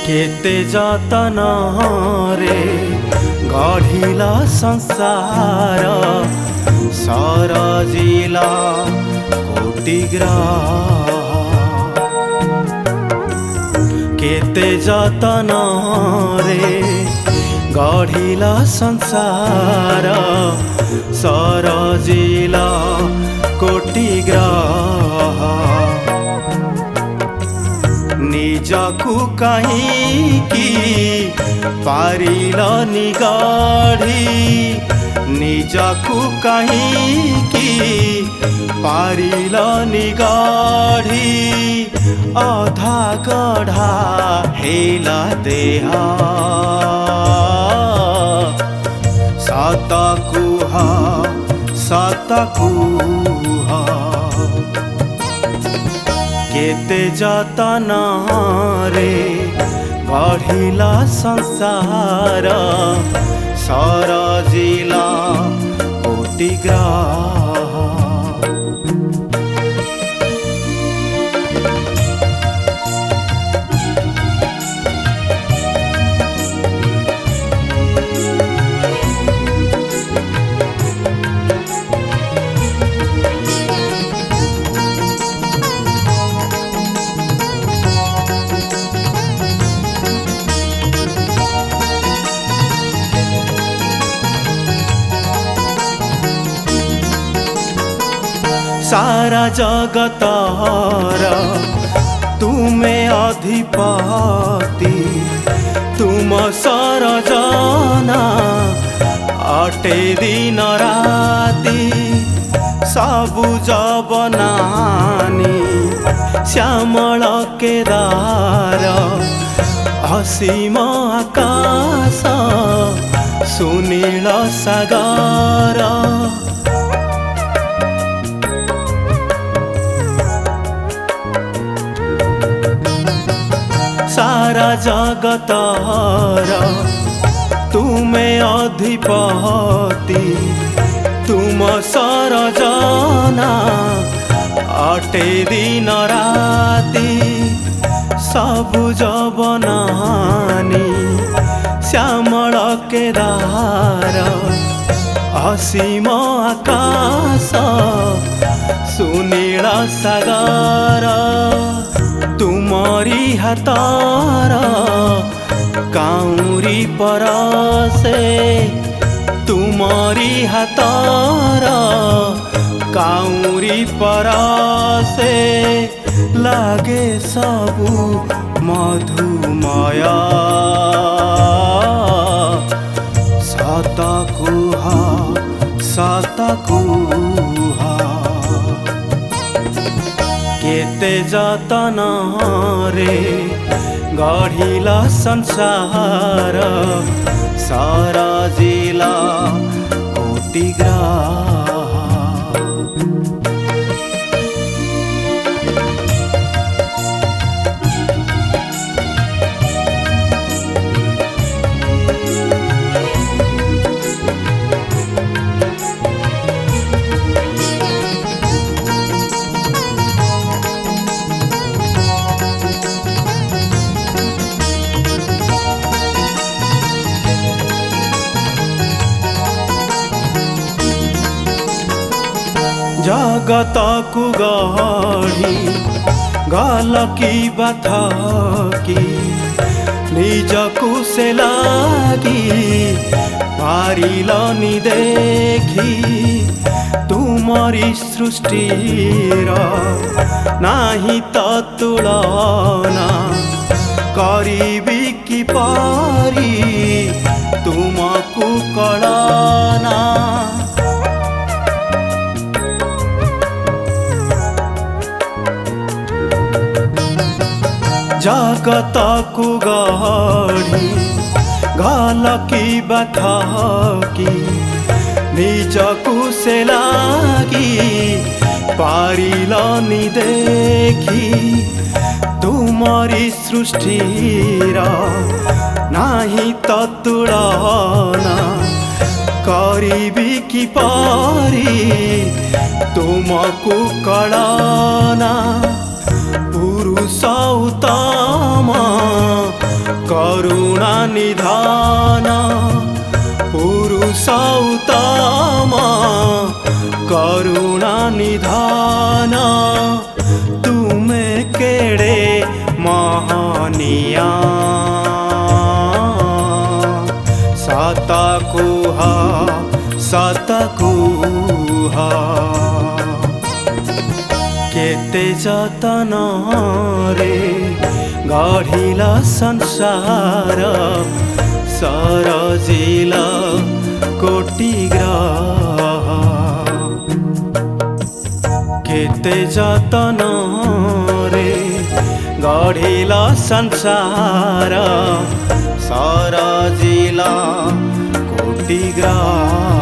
केते जतन रे गढ़िला संसार सरजिला कोटि ग्रह। केते जतन रे गढ़िला संसार सरजिला कोटि ग्रह। निजकु कहिकी पारिलनि गढ़ी निजकु कहिकी पारिलनि गढ़ी अधा गढ़ा हेला देह सत कुह सत कुह। केते जतन रे गढ़िला संसार सरजिला कोटि ग्रह। सारा जगतर तुमे अधिपति तुम सरजना अटे दिन राति सबुज बनानी श्यामल केदार असीम आकाश सुनील सागर। सारा जगतर तुमे अधिपति तुम सरजना अटे दिन राति सबुज बनानी श्यामल केदार असीम आकाश सुनील सागर। तुमरी हाथर काउरी परसे तुमरी हाथर काउरी परसे लागे सबु मधुमय सत कुह सत कुह। केते जतन रे गढ़िला संसार सरजिला कोटि ग्रह। जगत को गढ़ी गलकी बाथकी निजकु से लागी पारिलनि देखी तुमरी सृष्टिर नाही त तुलना करिबी कि पारी तुमकु कळना। जगतको गढी गलकी बाथकी निजको से लागि पारिलनि देखि तुमरी सृष्टि र नाही त तुलना करिबी कि पारी तुमको कळना पुरुष उत्तम करुणा निधान पुरुष उत्तम करुणा निधान तुमे केड़े महनिया सत कुहा केते जतन रे गढ़िला संसार सरजिला कोटि ग्रह केते जतन रे गढ़िला संसार सरजिला कोटि ग्रह।